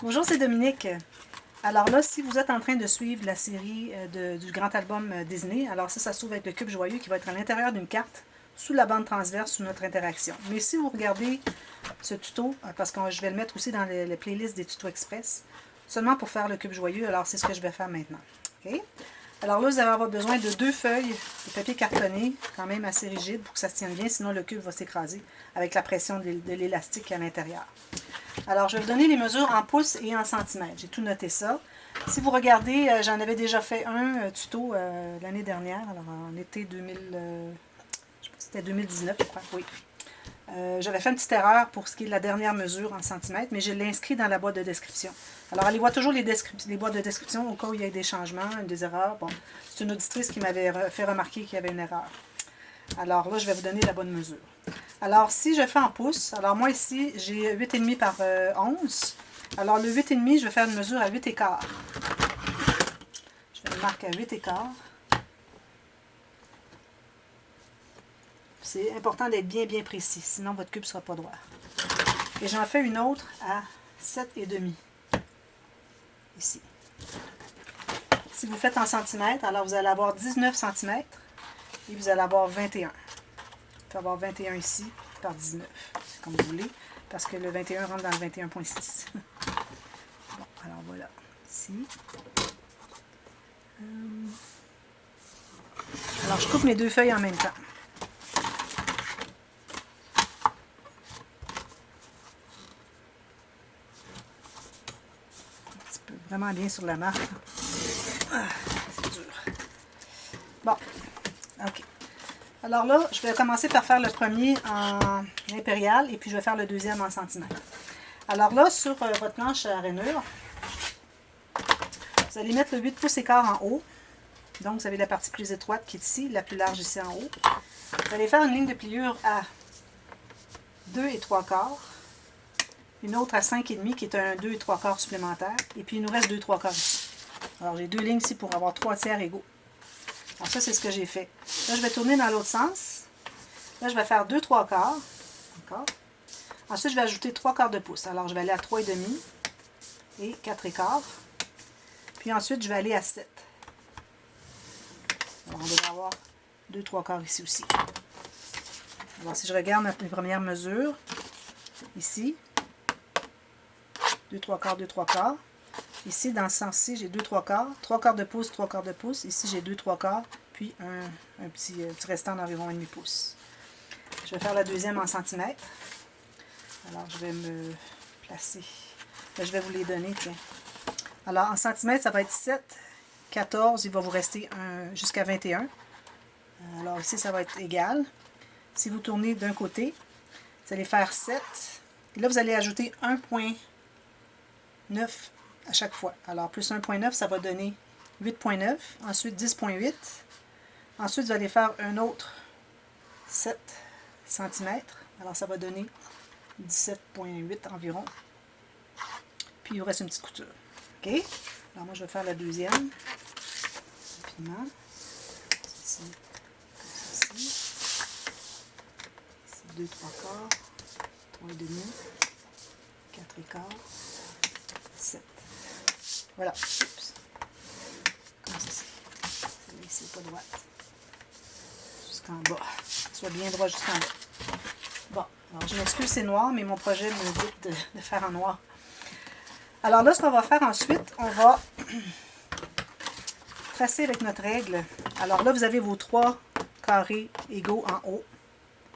Bonjour, c'est Dominique. Alors là, si vous êtes en train de suivre la série du grand album Disney, alors ça se trouve avec le cube joyeux qui va être à l'intérieur d'une carte, sous la bande transverse, sous notre interaction. Mais si vous regardez ce tuto, parce que je vais le mettre aussi dans les playlists des tutos express, seulement pour faire le cube joyeux, alors c'est ce que je vais faire maintenant. Okay? Alors là, vous allez avoir besoin de 2 feuilles de papier cartonné, quand même assez rigide pour que ça se tienne bien, sinon le cube va s'écraser avec la pression de l'élastique à l'intérieur. Alors, je vais vous donner les mesures en pouces et en centimètres. J'ai tout noté ça. Si vous regardez, j'en avais déjà fait un tuto l'année dernière, alors en été 2000, je sais pas si c'était 2019, je crois, oui. J'avais fait une petite erreur pour ce qui est de la dernière mesure en centimètres, mais je l'ai inscrit dans la boîte de description. Alors, allez voir toujours les boîtes de description au cas où il y a des changements, des erreurs. Bon, c'est une auditrice qui m'avait fait remarquer qu'il y avait une erreur. Alors là, je vais vous donner la bonne mesure. Alors, si je fais en pouces, alors moi ici, j'ai 8,5 par 11. Alors, le 8,5, je vais faire une mesure à 8 écarts. Je vais le marquer à 8 écarts. C'est important d'être bien précis, sinon votre cube ne sera pas droit. Et j'en fais une autre à 7,5. Ici. Si vous faites en centimètres, alors vous allez avoir 19 cm et vous allez avoir 21. Il faut avoir 21 ici par 19, c'est comme vous voulez, parce que le 21 rentre dans le 21,6. Bon, alors voilà, ici. Alors je coupe mes 2 feuilles en même temps. Un petit peu vraiment bien sur la marque. Ah, c'est dur. Bon, ok. Alors là, je vais commencer par faire le premier en impérial et puis je vais faire le deuxième en centimètres. Alors là, sur votre planche à rainure, vous allez mettre le 8 pouces écart en haut. Donc, vous avez la partie plus étroite qui est ici, la plus large ici en haut. Vous allez faire une ligne de pliure à 2 et 3 quarts, une autre à 5,5 qui est un 2 et 3 quarts supplémentaire, et puis il nous reste 2 3 quarts ici. Alors, j'ai 2 lignes ici pour avoir 3 tiers égaux. Alors ça, c'est ce que j'ai fait. Là, je vais tourner dans l'autre sens. Là, je vais faire 2 3 quarts. Encore. Ensuite, je vais ajouter 3 quarts de pouce. Alors, je vais aller à 3,5 et 4 écarts. Puis ensuite, je vais aller à 7. Alors, on devrait avoir 2 3 quarts ici aussi. Alors, si je regarde mes premières mesures, ici, 2 3 quarts, 2 3 quarts. Ici, dans ce sens-ci, j'ai 2 3 quarts, 3 quarts de pouce, 3 quarts de pouce. Ici, j'ai 2 3 quarts, puis un petit restant d'environ 1,5 pouce. Je vais faire la deuxième en centimètres. Alors, je vais me placer. Là, je vais vous les donner, tiens. Alors, en centimètres, ça va être 7, 14, il va vous rester jusqu'à 21. Alors, ici, ça va être égal. Si vous tournez d'un côté, vous allez faire 7. Et là, vous allez ajouter 1,9 à chaque fois. Alors, plus 1,9, ça va donner 8,9. Ensuite, 10,8. Ensuite, vous allez faire un autre 7 cm. Alors, ça va donner 17,8 environ. Puis, il vous reste une petite couture. OK? Alors, moi, je vais faire la deuxième. Rapidement. Ici. Ici. 2 3 quarts. 3,5. 4 écarts. 7. Voilà. Oups. Comme ceci. Celle-là ici n'est pas droite. Jusqu'en bas. Soit bien droit jusqu'en bas. Bon. Alors, je m'excuse, c'est noir, mais mon projet me dit de faire en noir. Alors là, ce qu'on va faire ensuite, on va tracer avec notre règle. Alors là, vous avez vos 3 carrés égaux en haut.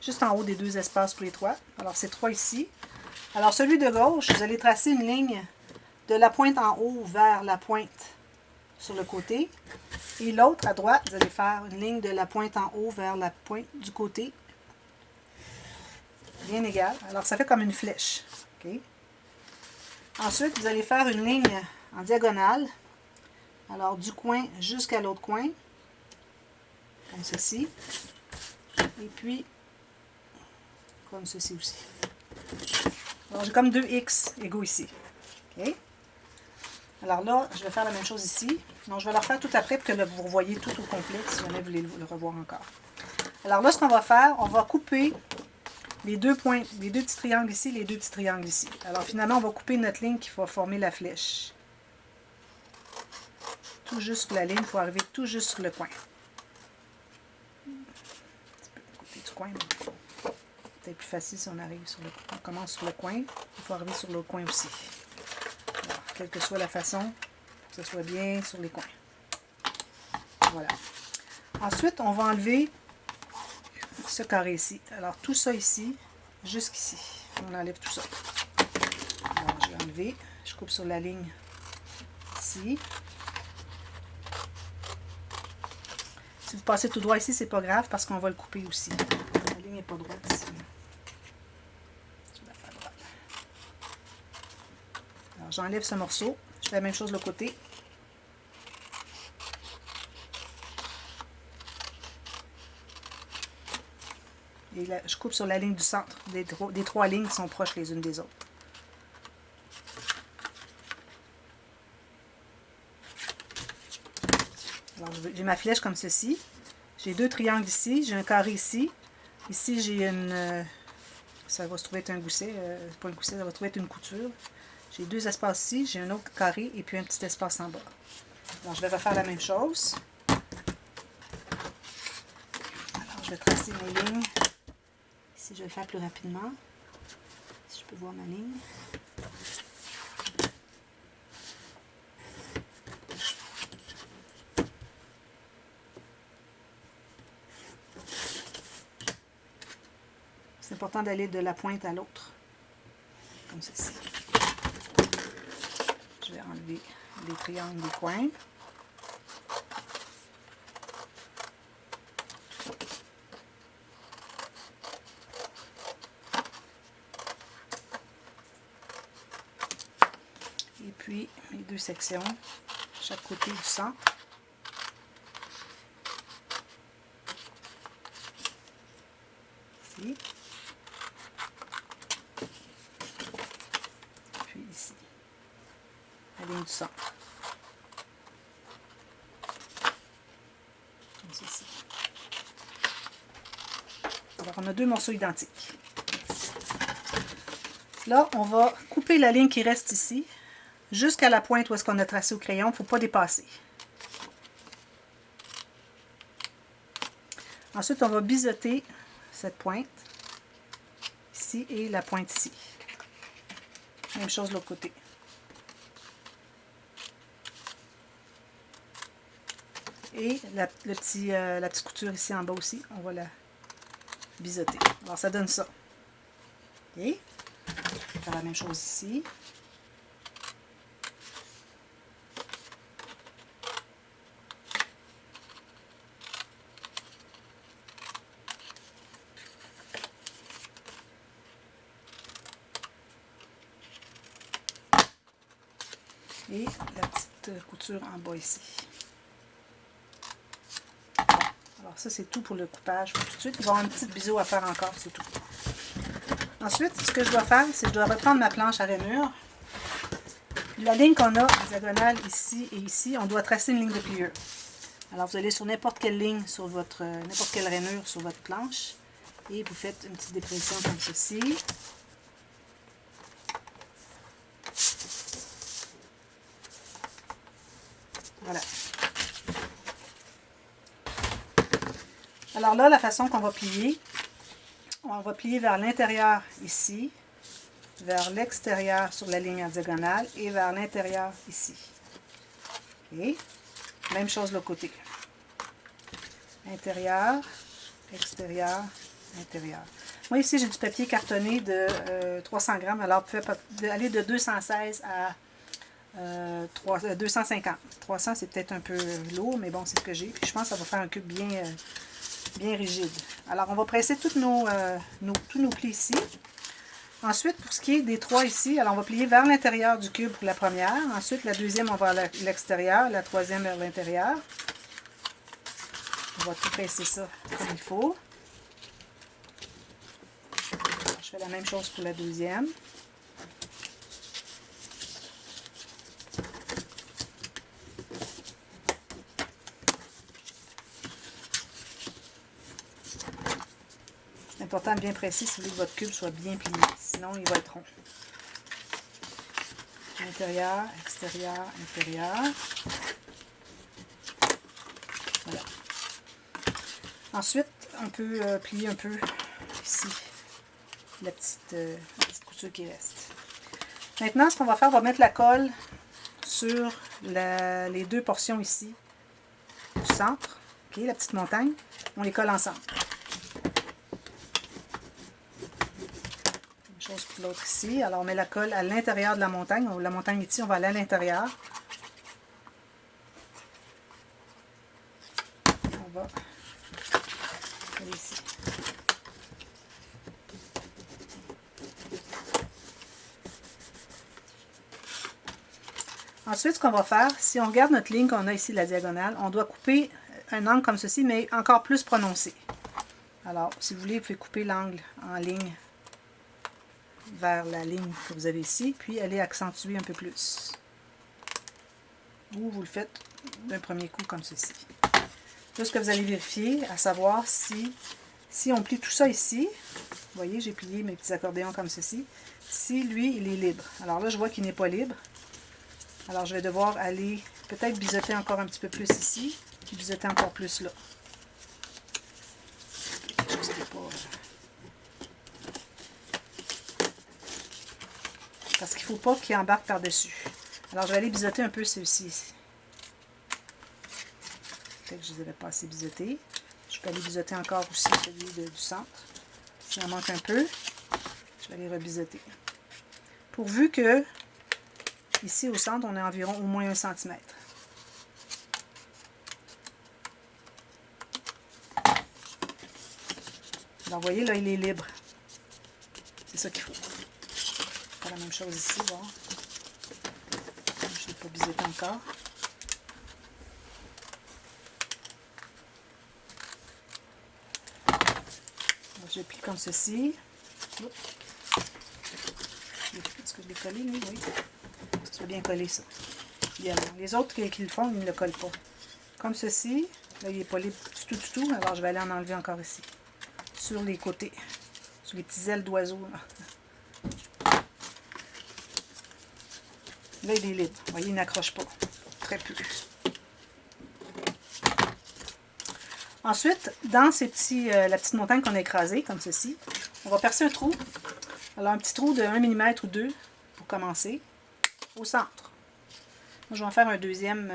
Juste en haut des 2 espaces pour les 3. Alors, c'est 3 ici. Alors, celui de gauche, vous allez tracer une ligne de la pointe en haut vers la pointe sur le côté. Et l'autre, à droite, vous allez faire une ligne de la pointe en haut vers la pointe du côté. Bien égal. Alors, ça fait comme une flèche. OK? Ensuite, vous allez faire une ligne en diagonale. Alors, du coin jusqu'à l'autre coin. Comme ceci. Et puis, comme ceci aussi. Alors, j'ai comme 2 X égaux ici. OK? Alors là, je vais faire la même chose ici. Donc, je vais la refaire tout après pour que vous revoyez tout au complet si jamais vous voulez le revoir encore. Alors là, ce qu'on va faire, on va couper les deux points, les deux petits triangles ici, les deux petits triangles ici. Alors finalement, on va couper notre ligne qui va former la flèche. Tout juste sur la ligne, il faut arriver tout juste sur le coin. Un petit peu du côté du coin, mais peut-être plus facile si on arrive sur le coin. On commence sur le coin, il faut arriver sur l'autre coin aussi. Alors, quelle que soit la façon, il faut que ce soit bien sur les coins. Voilà. Ensuite, on va enlever ce carré ici. Alors, tout ça ici, jusqu'ici. On enlève tout ça. Alors, je vais enlever. Je coupe sur la ligne ici. Si vous passez tout droit ici, c'est pas grave parce qu'on va le couper aussi. La ligne n'est pas droite ici. Je vais la faire droite. Alors, j'enlève ce morceau. Je fais la même chose de l'autre côté. Et là, je coupe sur la ligne du centre des trois lignes qui sont proches les unes des autres. Alors, j'ai ma flèche comme ceci. J'ai deux triangles ici, j'ai un carré ici. Ici, j'ai une... ça va se trouver être un gousset, pas un gousset, ça va se trouver être une couture. J'ai deux espaces ici, j'ai un autre carré et puis un petit espace en bas. Alors, je vais refaire la même chose. Alors, je vais tracer mes lignes. Ici, je vais le faire plus rapidement. Si je peux voir ma ligne. C'est important d'aller de la pointe à l'autre, comme ceci. Je vais enlever les triangles des coins. Et puis, mes deux sections, chaque côté du centre. Ici. Puis ici. La ligne du centre. Comme ceci. Alors, on a deux morceaux identiques. Là, on va couper la ligne qui reste ici, jusqu'à la pointe où est-ce qu'on a tracé au crayon. Il ne faut pas dépasser. Ensuite, on va biseauter cette pointe ici et la pointe ici. Même chose de l'autre côté. Et la petite couture ici en bas aussi, on va la biseauter. Alors, ça donne ça. OK? On va faire la même chose ici. Et la petite couture en bas ici. Alors ça, c'est tout pour le coupage. Tout de suite, il va y avoir un petit biseau à faire encore, c'est tout. Ensuite, ce que je dois faire, c'est que je dois reprendre ma planche à rainure. La ligne qu'on a en diagonale ici et ici, on doit tracer une ligne de pliure. Alors vous allez sur n'importe quelle ligne, sur votre n'importe quelle rainure sur votre planche, et vous faites une petite dépression comme ceci. Voilà. Alors là, la façon qu'on va plier, on va plier vers l'intérieur ici, vers l'extérieur sur la ligne en diagonale et vers l'intérieur ici. Okay. Même chose de l'autre côté. Intérieur, extérieur, intérieur. Moi ici, j'ai du papier cartonné de 300 grammes, alors vous pouvez aller de 216 à 250. 300, c'est peut-être un peu lourd, mais bon, c'est ce que j'ai. Puis je pense que ça va faire un cube bien rigide. Alors, on va presser tous nos plis ici. Ensuite, pour ce qui est des trois ici, alors on va plier vers l'intérieur du cube pour la première. Ensuite, la deuxième, on va vers l'extérieur. La troisième, vers l'intérieur. On va tout presser ça comme il faut. Alors, je fais la même chose pour la deuxième. important de bien presser si vous voulez que votre cube soit bien plié. Sinon, il va être rond. Intérieur, extérieur, intérieur. Voilà. Ensuite, on peut plier un peu ici la petite couture qui reste. Maintenant, ce qu'on va faire, on va mettre la colle sur les deux portions ici du centre. Okay, la petite montagne. On les colle ensemble. Même chose pour l'autre ici. Alors, on met la colle à l'intérieur de la montagne. La montagne est ici, on va aller à l'intérieur. On va coller ici. Ensuite, ce qu'on va faire, si on regarde notre ligne qu'on a ici, la diagonale, on doit couper un angle comme ceci, mais encore plus prononcé. Alors, si vous voulez, vous pouvez couper l'angle en ligne vers la ligne que vous avez ici, puis aller accentuer un peu plus. Ou vous le faites d'un premier coup comme ceci. Là, ce que vous allez vérifier, à savoir si on plie tout ça ici, vous voyez, j'ai plié mes petits accordéons comme ceci, si lui, il est libre. Alors là, je vois qu'il n'est pas libre. Alors, je vais devoir aller peut-être biseauter encore un petit peu plus ici, puis biseauter encore plus là. Parce qu'il ne faut pas qu'il embarque par-dessus. Alors, je vais aller biseauter un peu ceux-ci ici. Peut-être que je ne les avais pas assez biseautés. Je peux aller biseauter encore aussi celui du centre. S'il en manque un peu, je vais aller rebiseauter. Pourvu que ici, au centre, on a environ au moins 1 cm. Alors, vous voyez, là, il est libre. C'est ça qu'il faut. Faire la même chose ici, voir. Je ne l'ai pas biseauté encore. Alors, je plie comme ceci. Est-ce que je l'ai collé, lui? Oui. Ça soit bien collé, ça. Bien. Les autres qui le font, ils ne le collent pas. Comme ceci. Là, il n'est pas libre du tout. Alors, je vais aller en enlever encore ici. Sur les côtés. Sur les petits ailes d'oiseau. Là, il est libre. Vous voyez, il n'accroche pas. Très peu. Ensuite, dans ces la petite montagne qu'on a écrasée, comme ceci, on va percer un trou. Alors, un petit trou de 1 mm ou 2 pour commencer. Au centre. Moi, je vais en faire un deuxième.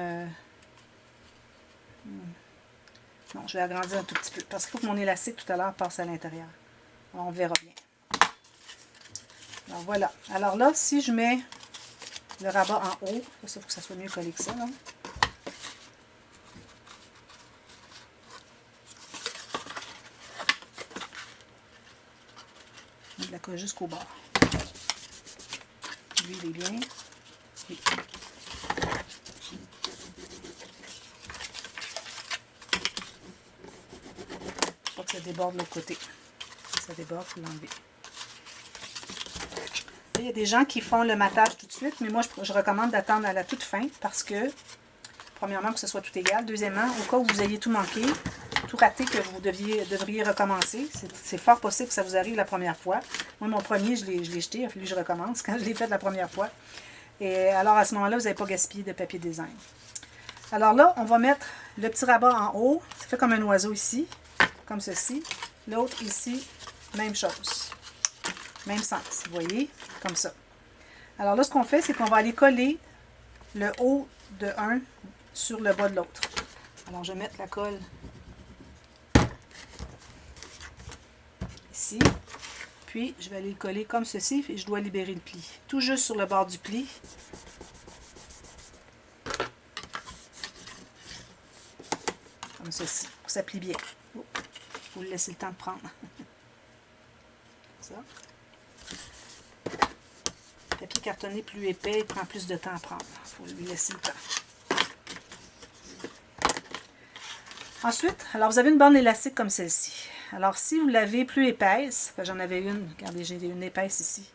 Non, je vais agrandir un tout petit peu. Parce qu'il faut que mon élastique tout à l'heure passe à l'intérieur. On verra bien. Alors, voilà. Alors là, si je mets le rabat en haut, il faut que ça soit mieux collé que ça. Là. Je la colle jusqu'au bord. Lui, il est bien. Oui. Pas que ça déborde de l'autre côté. Si ça déborde, il faut l'enlever. Il y a des gens qui font le matage tout de suite, mais moi, je recommande d'attendre à la toute fin parce que, premièrement, que ce soit tout égal. Deuxièmement, au cas où vous ayez tout manqué, tout raté, que vous devriez recommencer. C'est fort possible que ça vous arrive la première fois. Moi, mon premier, je l'ai jeté. Il a fallu que je recommence quand je l'ai fait la première fois. Et alors, à ce moment-là, vous n'avez pas gaspillé de papier design. Alors là, on va mettre le petit rabat en haut. Ça fait comme un oiseau ici, comme ceci. L'autre ici, même chose. Même sens, vous voyez, comme ça. Alors là, ce qu'on fait, c'est qu'on va aller coller le haut de un sur le bas de l'autre. Alors, je vais mettre la colle ici. Puis, je vais aller le coller comme ceci et je dois libérer le pli. Tout juste sur le bord du pli. Comme ceci, pour que ça plie bien. Il faut lui laisser le temps de prendre. Ça. Le papier cartonné plus épais, il prend plus de temps à prendre. Il faut lui laisser le temps. Ensuite, alors vous avez une bande élastique comme celle-ci. Alors si vous l'avez plus épaisse, j'en avais une, regardez, j'ai une épaisse ici.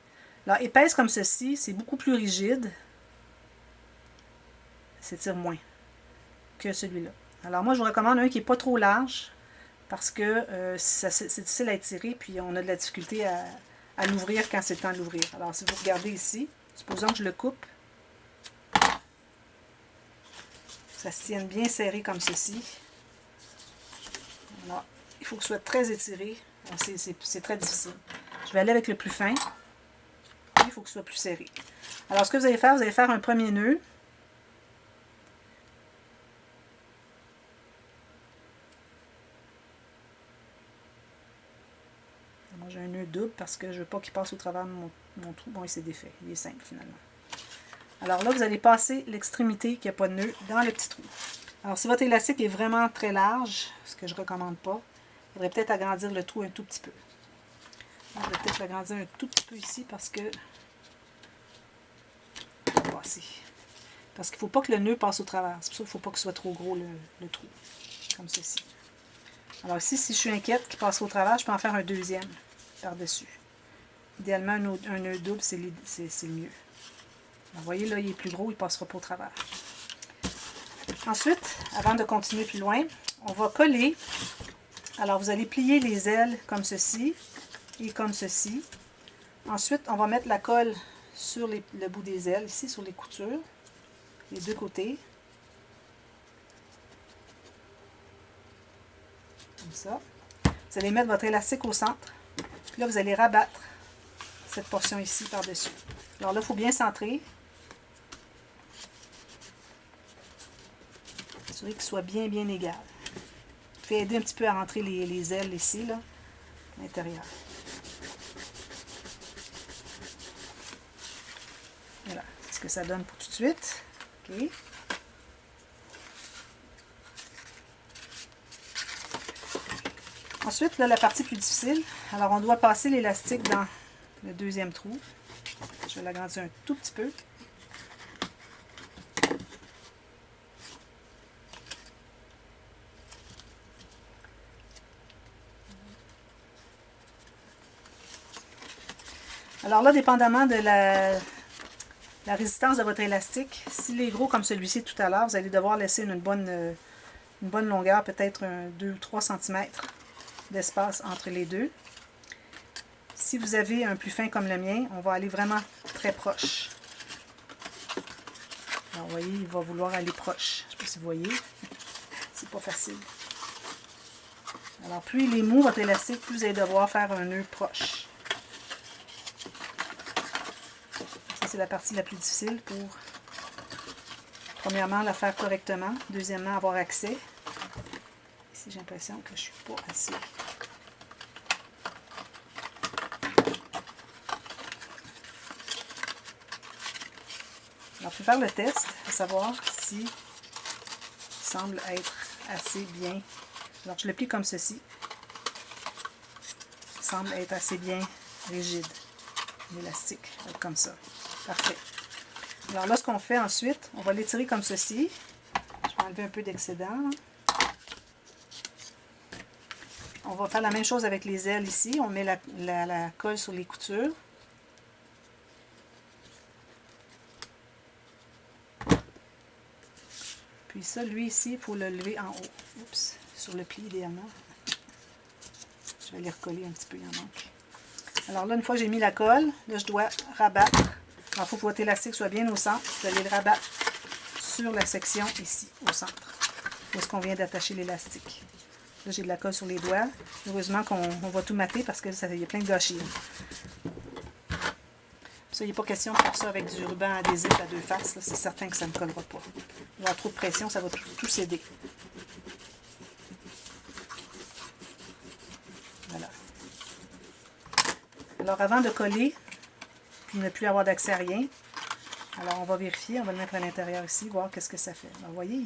Alors épaisse comme ceci, c'est beaucoup plus rigide. Ça s'étire moins que celui-là. Alors moi, je vous recommande un qui n'est pas trop large, parce que c'est difficile à étirer, puis on a de la difficulté à l'ouvrir quand c'est le temps de l'ouvrir. Alors, si vous regardez ici, supposons que je le coupe, ça se tienne bien serré comme ceci. Alors, il faut que ce soit très étiré. C'est très difficile. Je vais aller avec le plus fin. Il faut que ce soit plus serré. Alors, ce que vous allez faire un premier nœud. Moi, j'ai un nœud double parce que je ne veux pas qu'il passe au travers de mon trou. Bon, il s'est défait. Il est simple, finalement. Alors là, vous allez passer l'extrémité qui n'a pas de nœud dans le petit trou. Alors, si votre élastique est vraiment très large, ce que je ne recommande pas, il faudrait peut-être agrandir le trou un tout petit peu. On va peut-être l'agrandir un tout petit peu ici parce que... Parce qu'il ne faut pas que le nœud passe au travers. C'est pour ça qu'il ne faut pas que ce soit trop gros le trou. Comme ceci. Alors ici, si je suis inquiète qu'il passe au travers, je peux en faire un deuxième par-dessus. Idéalement, un nœud double, c'est le mieux. Alors, vous voyez, là, il est plus gros, il ne passera pas au travers. Ensuite, avant de continuer plus loin, on va coller. Alors, vous allez plier les ailes comme ceci et comme ceci. Ensuite, on va mettre la colle sur le bout des ailes, ici, sur les coutures, les deux côtés. Comme ça. Vous allez mettre votre élastique au centre. Puis là, vous allez rabattre cette portion ici par-dessus. Alors là, il faut bien centrer. Assurer qu'il soit bien égal. Fait aider un petit peu à rentrer les ailes ici, là, à l'intérieur. Voilà, c'est ce que ça donne pour tout de suite. OK. Ensuite, là, la partie plus difficile. Alors, on doit passer l'élastique dans le deuxième trou. Je vais l'agrandir un tout petit peu. Alors là, dépendamment de la résistance de votre élastique, s'il est gros comme celui-ci tout à l'heure, vous allez devoir laisser une bonne longueur, peut-être 2 ou 3 cm d'espace entre les deux. Si vous avez un plus fin comme le mien, on va aller vraiment très proche. Alors, vous voyez, il va vouloir aller proche. Je ne sais pas si vous voyez. C'est pas facile. Alors, plus il est mou, votre élastique, plus vous allez devoir faire un nœud proche. Ça, c'est la partie la plus difficile pour, premièrement, la faire correctement. Deuxièmement, avoir accès. Ici, j'ai l'impression que je ne suis pas assez... Alors, je vais faire le test, à savoir si semble être assez bien. Alors, je le plie comme ceci. Il semble être assez bien rigide. L'élastique va être comme ça. Parfait. Alors là, ce qu'on fait ensuite, on va l'étirer comme ceci. Je vais enlever un peu d'excédent. On va faire la même chose avec les ailes ici. On met la colle sur les coutures. Puis ça, lui ici, il faut le lever en haut. Oups, sur le pli idéalement. Je vais les recoller un petit peu, il en manque. Alors là, une fois que j'ai mis la colle, là, je dois rabattre. Alors, il faut que votre élastique soit bien au centre. Vous allez le rabattre sur la section ici, au centre. Où est-ce qu'on vient d'attacher l'élastique. Là, j'ai de la colle sur les doigts. Heureusement qu'on va tout mater parce qu'il y a plein de gâchis. Ça, il n'est pas question de faire ça avec du ruban adhésif à deux faces. C'est certain que ça ne collera pas. Il va y avoir trop de pression, ça va tout céder. Voilà. Alors, avant de coller, puis ne plus avoir d'accès à rien, alors on va vérifier, on va le mettre à l'intérieur ici, voir qu'est-ce que ça fait. Alors, vous voyez,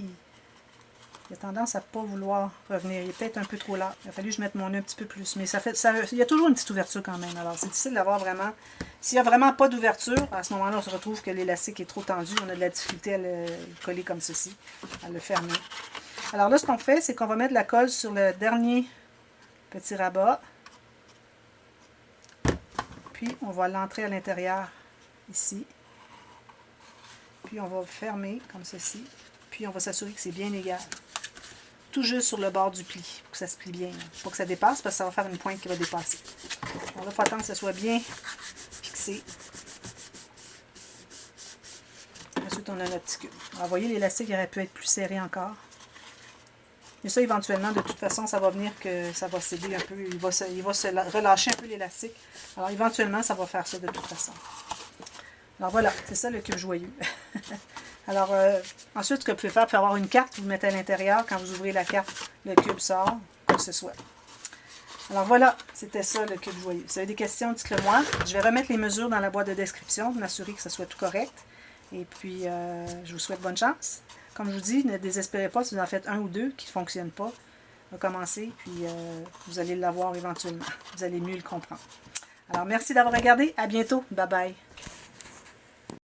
il a tendance à ne pas vouloir revenir. Il est peut-être un peu trop large. Il a fallu que je mette mon nœud un petit peu plus. Mais il y a toujours une petite ouverture quand même. Alors, c'est difficile d'avoir vraiment... S'il n'y a vraiment pas d'ouverture, à ce moment-là, on se retrouve que l'élastique est trop tendu. On a de la difficulté à le coller comme ceci, à le fermer. Alors là, ce qu'on fait, c'est qu'on va mettre la colle sur le dernier petit rabat. Puis, on va l'entrer à l'intérieur, ici. Puis, on va fermer comme ceci. Puis, on va s'assurer que c'est bien égal. tout juste sur le bord du pli, pour que ça se plie bien. Il ne faut pas que ça dépasse, parce que ça va faire une pointe qui va dépasser. Alors là, il faut attendre que ça soit bien fixé. Ensuite, on a notre petit cube. Alors, vous voyez, l'élastique aurait pu être plus serré encore. Mais ça, éventuellement, de toute façon, ça va venir que ça va céder un peu. Il va se relâcher un peu l'élastique. Alors, éventuellement, ça va faire ça de toute façon. Alors, voilà, c'est ça le cube joyeux. Alors, ensuite, ce que vous pouvez faire, vous pouvez avoir une carte, vous le mettez à l'intérieur. Quand vous ouvrez la carte, le cube sort, comme ce soit. Alors, voilà, c'était ça le cube joyeux. Si vous avez des questions, dites-le moi. Je vais remettre les mesures dans la boîte de description, m'assurer que ça soit tout correct. Et puis, je vous souhaite bonne chance. Comme je vous dis, ne désespérez pas si vous en faites un ou deux qui ne fonctionnent pas. Recommencez, puis vous allez l'avoir éventuellement. Vous allez mieux le comprendre. Alors, merci d'avoir regardé. À bientôt. Bye bye.